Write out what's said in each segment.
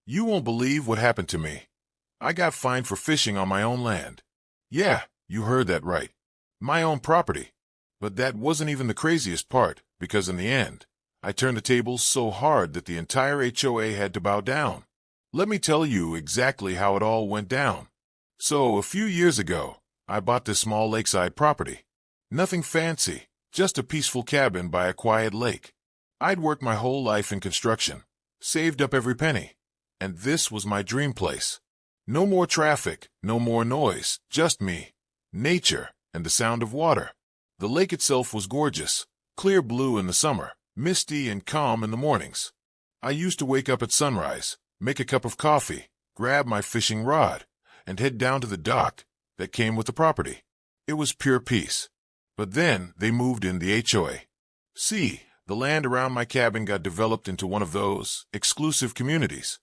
You won't believe what happened to me. I got fined for fishing on my own land. Yeah, you heard that right. My own property. But that wasn't even the craziest part, because in the end, I turned the tables so hard that the entire HOA had to bow down. Let me tell you exactly how it all went down. So, a few years ago, I bought this small lakeside property. Nothing fancy, just a peaceful cabin by a quiet lake. I'd worked my whole life in construction, saved up every penny, and this was my dream place. No more traffic, no more noise, just me, nature, and the sound of water. The lake itself was gorgeous, clear blue in the summer, misty and calm in the mornings. I used to wake up at sunrise, make a cup of coffee, grab my fishing rod, and head down to the dock that came with the property. It was pure peace. But then they moved in the HOA. See, the land around my cabin got developed into one of those exclusive communities.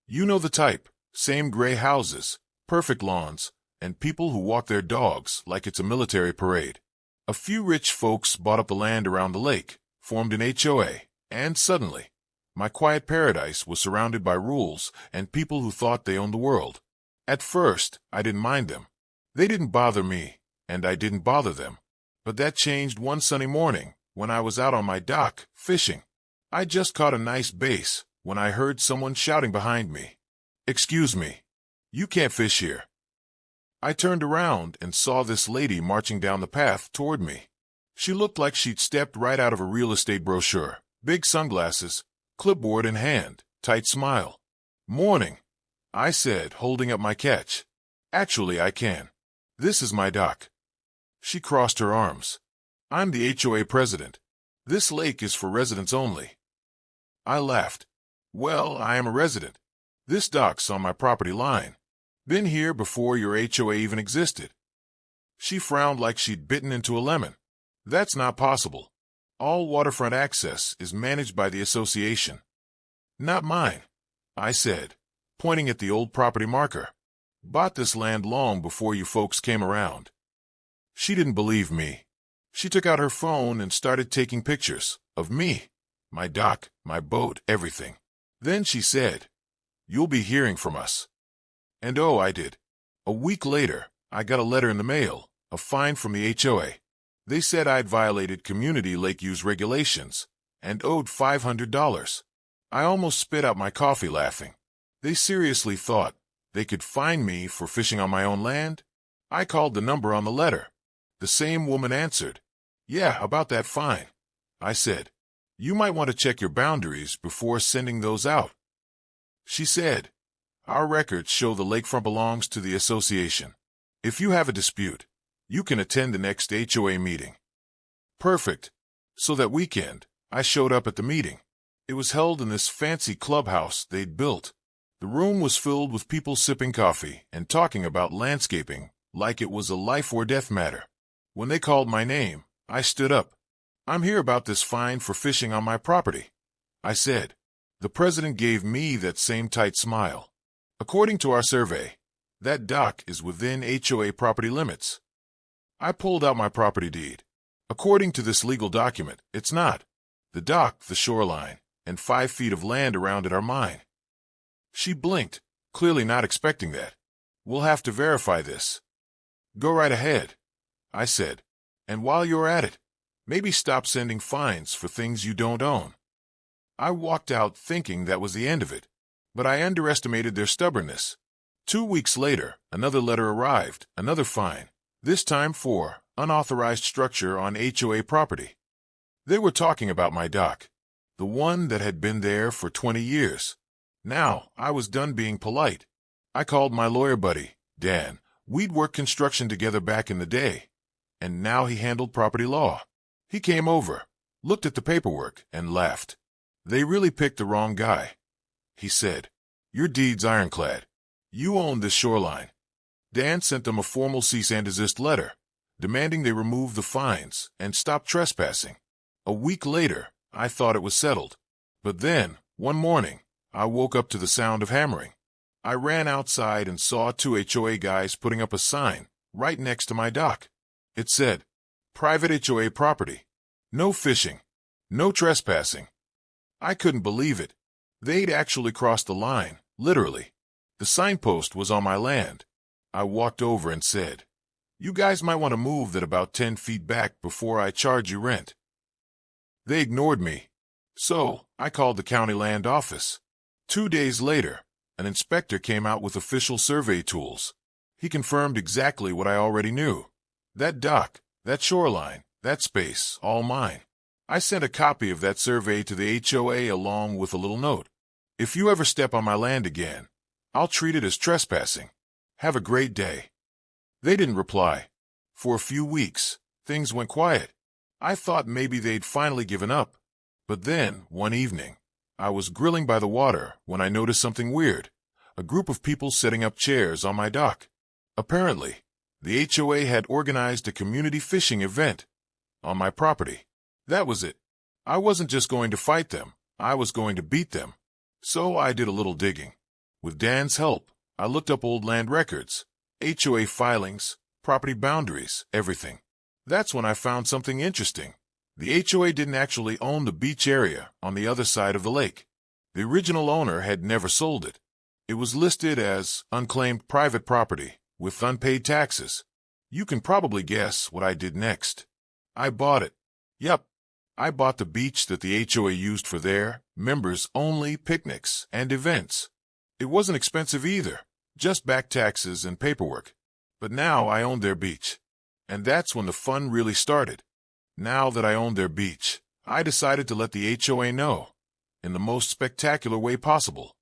You know the type, same gray houses, perfect lawns, and people who walk their dogs like it's a military parade. A few rich folks bought up the land around the lake, formed an HOA, and suddenly, my quiet paradise was surrounded by rules and people who thought they owned the world. At first, I didn't mind them. They didn't bother me, and I didn't bother them. But that changed one sunny morning when I was out on my dock, fishing. I just caught a nice bass when I heard someone shouting behind me. "Excuse me, you can't fish here." I turned around and saw this lady marching down the path toward me. She looked like she'd stepped right out of a real estate brochure. Big sunglasses, clipboard in hand, tight smile. "Morning," I said, holding up my catch. "Actually, I can. This is my dock." She crossed her arms. "I'm the HOA president. This lake is for residents only." I laughed. "Well, I am a resident. This dock's on my property line. Been here before your HOA even existed." She frowned like she'd bitten into a lemon. "That's not possible. All waterfront access is managed by the association." "Not mine," I said, pointing at the old property marker. "Bought this land long before you folks came around." She didn't believe me. She took out her phone and started taking pictures of me, my dock, my boat, everything. Then she said, "You'll be hearing from us." And oh, I did. A week later, I got a letter in the mail, a fine from the HOA. They said I'd violated community lake use regulations and owed $500. I almost spit out my coffee laughing. They seriously thought they could fine me for fishing on my own land? I called the number on the letter. The same woman answered. "Yeah, about that fine." I said, "You might want to check your boundaries before sending those out." She said, "Our records show the lakefront belongs to the association. If you have a dispute, you can attend the next HOA meeting." Perfect. So that weekend, I showed up at the meeting. It was held in this fancy clubhouse they'd built. The room was filled with people sipping coffee and talking about landscaping like it was a life or death matter. When they called my name, I stood up. "I'm here about this fine for fishing on my property," I said. The president gave me that same tight smile. "According to our survey, that dock is within HOA property limits." I pulled out my property deed. According to this legal document, it's not. The dock, the shoreline, and 5 feet of land around it are mine. She blinked, clearly not expecting that. "We'll have to verify this." "Go right ahead," I said. "And while you're at it, maybe stop sending fines for things you don't own." I walked out thinking that was the end of it, but I underestimated their stubbornness. 2 weeks later, another letter arrived, another fine, this time for unauthorized structure on HOA property. They were talking about my dock, the one that had been there for 20 years. Now, I was done being polite. I called my lawyer buddy, Dan. We'd worked construction together back in the day, and now he handled property law. He came over, looked at the paperwork, and laughed. "They really picked the wrong guy," he said. "Your deed's ironclad. You own this shoreline." Dan sent them a formal cease and desist letter, demanding they remove the fines and stop trespassing. A week later, I thought it was settled. But then, one morning, I woke up to the sound of hammering. I ran outside and saw 2 HOA guys putting up a sign right next to my dock. It said, "Private HOA property. No fishing. No trespassing." I couldn't believe it. They'd actually crossed the line, literally. The signpost was on my land. I walked over and said, "You guys might want to move that about 10 feet back before I charge you rent." They ignored me. So, I called the county land office. 2 days later, an inspector came out with official survey tools. He confirmed exactly what I already knew. That dock, that shoreline, that space, all mine. I sent a copy of that survey to the HOA along with a little note. "If you ever step on my land again, I'll treat it as trespassing. Have a great day." They didn't reply. For a few weeks, things went quiet. I thought maybe they'd finally given up. But then, one evening, I was grilling by the water when I noticed something weird. A group of people setting up chairs on my dock. Apparently, the HOA had organized a community fishing event on my property. That was it. I wasn't just going to fight them, I was going to beat them. So I did a little digging. With Dan's help, I looked up old land records, HOA filings, property boundaries, everything. That's when I found something interesting. The HOA didn't actually own the beach area on the other side of the lake. The original owner had never sold it. It was listed as unclaimed private property with unpaid taxes. You can probably guess what I did next. I bought it. Yep. I bought the beach that the HOA used for their members-only picnics and events. It wasn't expensive either, just back taxes and paperwork. But now I owned their beach. And that's when the fun really started. Now that I owned their beach, I decided to let the HOA know, in the most spectacular way possible.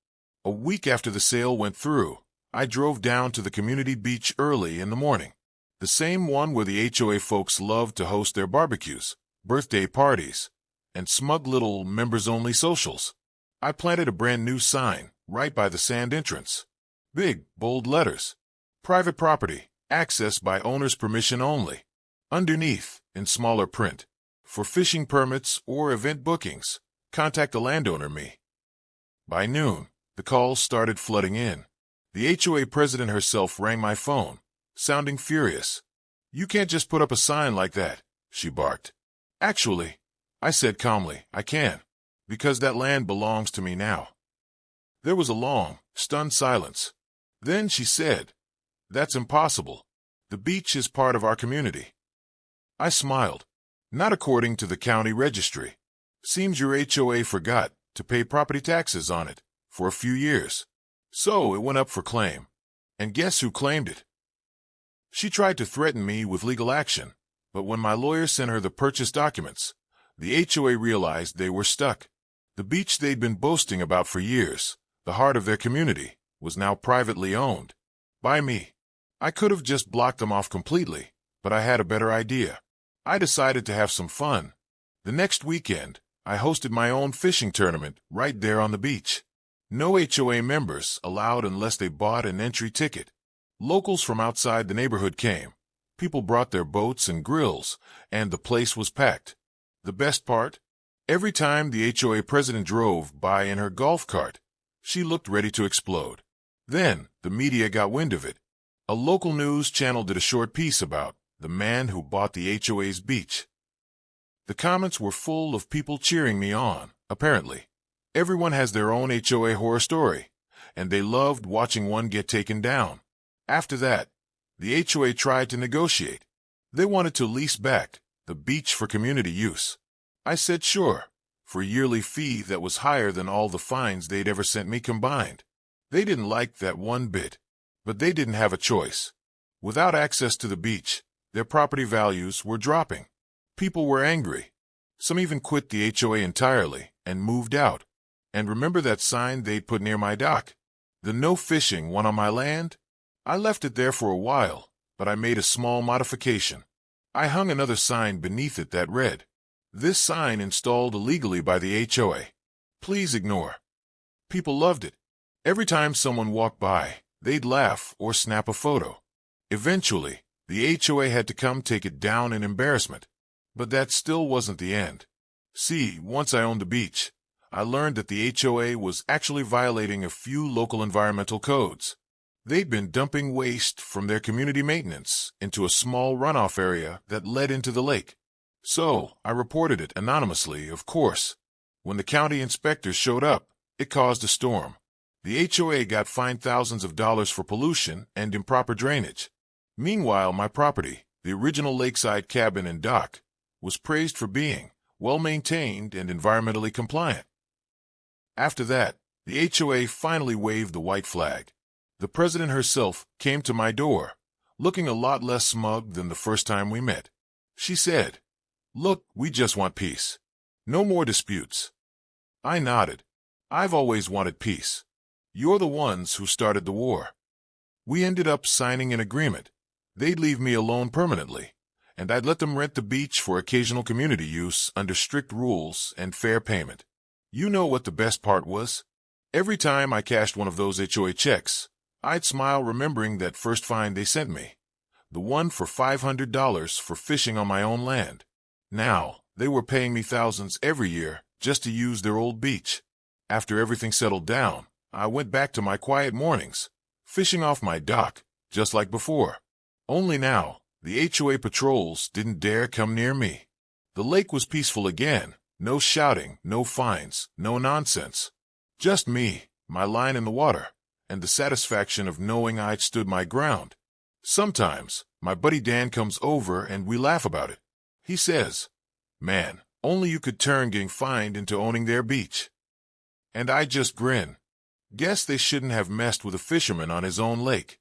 A week after the sale went through, I drove down to the community beach early in the morning. The same one where the HOA folks loved to host their barbecues, birthday parties, and smug little members-only socials. I planted a brand new sign right by the sand entrance. Big, bold letters. Private property, access by owner's permission only. Underneath, in smaller print, for fishing permits or event bookings, contact the landowner me. By noon, the calls started flooding in. The HOA president herself rang my phone, sounding furious. "You can't just put up a sign like that," she barked. "Actually," I said calmly, "I can, because that land belongs to me now." There was a long, stunned silence. Then she said, "That's impossible. The beach is part of our community." I smiled. "Not according to the county registry. Seems your HOA forgot to pay property taxes on it for a few years. So it went up for claim. And guess who claimed it?" She tried to threaten me with legal action, but when my lawyer sent her the purchase documents, the HOA realized they were stuck. The beach they'd been boasting about for years, the heart of their community, was now privately owned. By me. I could have just blocked them off completely, but I had a better idea. I decided to have some fun. The next weekend, I hosted my own fishing tournament right there on the beach. No HOA members allowed unless they bought an entry ticket. Locals from outside the neighborhood came. People brought their boats and grills, and the place was packed. The best part? Every time the HOA president drove by in her golf cart, she looked ready to explode. Then, the media got wind of it. A local news channel did a short piece about the man who bought the HOA's beach. The comments were full of people cheering me on, apparently. Everyone has their own HOA horror story, and they loved watching one get taken down. After that, the HOA tried to negotiate. They wanted to lease back the beach for community use. I said sure, for a yearly fee that was higher than all the fines they'd ever sent me combined. They didn't like that one bit, but they didn't have a choice. Without access to the beach, their property values were dropping. People were angry. Some even quit the HOA entirely and moved out. And remember that sign they'd put near my dock? The no fishing one on my land? I left it there for a while, but I made a small modification. I hung another sign beneath it that read, "This sign installed illegally by the HOA. Please ignore." People loved it. Every time someone walked by, they'd laugh or snap a photo. Eventually, the HOA had to come take it down in embarrassment. But that still wasn't the end. See, once I owned the beach, I learned that the HOA was actually violating a few local environmental codes. They'd been dumping waste from their community maintenance into a small runoff area that led into the lake. So, I reported it anonymously, of course. When the county inspectors showed up, It caused a storm. The HOA got fined thousands of dollars for pollution and improper drainage. Meanwhile, my property, the original lakeside cabin and dock, was praised for being well-maintained and environmentally compliant. After that, the HOA finally waved the white flag. The president herself came to my door, looking a lot less smug than the first time we met. She said, "Look, we just want peace. No more disputes." I nodded. I've always wanted peace. You're the ones who started the war. We ended up signing an agreement. They'd leave me alone permanently, and I'd let them rent the beach for occasional community use under strict rules and fair payment. You know what the best part was? Every time I cashed one of those HOA checks, I'd smile remembering that first fine they sent me, the one for $500 for fishing on my own land. Now, they were paying me thousands every year just to use their old beach. After everything settled down, I went back to my quiet mornings, fishing off my dock, just like before. Only now, the HOA patrols didn't dare come near me. The lake was peaceful again. No shouting, no fines, no nonsense. Just me, my line in the water, and the satisfaction of knowing I'd stood my ground. Sometimes, my buddy Dan comes over and we laugh about it. He says, "Man, only you could turn getting fined into owning their beach." And I just grin. Guess they shouldn't have messed with a fisherman on his own lake.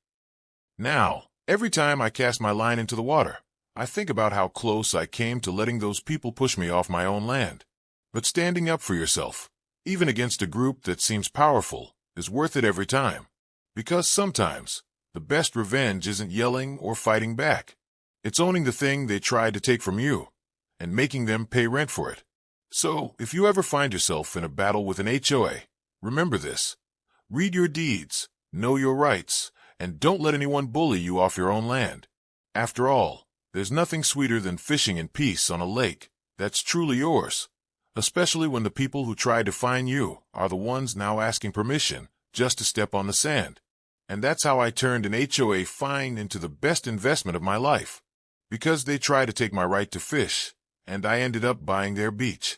Now, every time I cast my line into the water, I think about how close I came to letting those people push me off my own land. But standing up for yourself, even against a group that seems powerful, is worth it every time. Because sometimes, the best revenge isn't yelling or fighting back. It's owning the thing they tried to take from you, and making them pay rent for it. So, if you ever find yourself in a battle with an HOA, remember this. Read your deeds, know your rights, and don't let anyone bully you off your own land. After all, there's nothing sweeter than fishing in peace on a lake that's truly yours, especially when the people who tried to fine you are the ones now asking permission just to step on the sand. And that's how I turned an HOA fine into the best investment of my life. Because they tried to take my right to fish, and I ended up buying their beach.